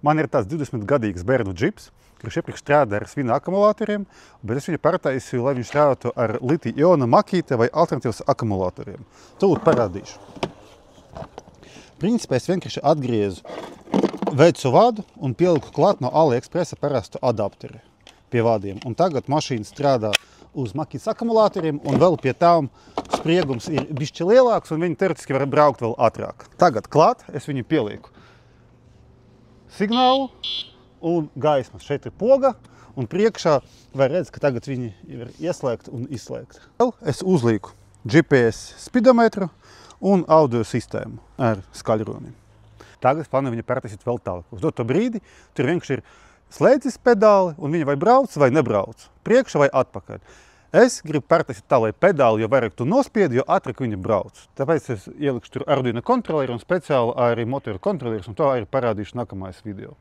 Man ir tāds 20-gadīgs bērnu džips, kurš iepriekš strādā ar svina akumulatoriem, bet es viņu pārtaisīju, lai viņš strādātu ar litija-iona makīte vai alternatīvas akumulatoriem. Tūlīt parādīšu. Principā es vienkārši atgriezu vecu vadu un pieliku klāt no AliExpressa parastu adapteri pie vadiem. Un tagad mašīna strādā uz makītes akumulatoriem un vēl pie tām spriegums ir bišķi lielāks un viņi teoretiski var braukt vēl ātrāk. Tagad klāt es viņu pielieku signālu un gaismas. Šeit ir poga un priekšā var redz, ka tagad viņi ir ieslēgti un izslēgti. Vēl es uzlieku GPS spidometru un audio sistēmu ar skaļrunim. Tagad plānoju viņu pārtaisīt vēl tālāk. Uz doto brīdi tur vienkārši ir slēdzis pedāli un viņa vai brauc vai nebrauc, priekšā vai atpakaļ. Es gribu pārtaisīt tā, lai pedāli jo vairāk tu nospiedi, jo ātrāk viņa brauc. Tāpēc es ielikšu tur Arduino kontroleri un speciāli arī motoru kontrolerus, un to arī parādīšu nākamais video.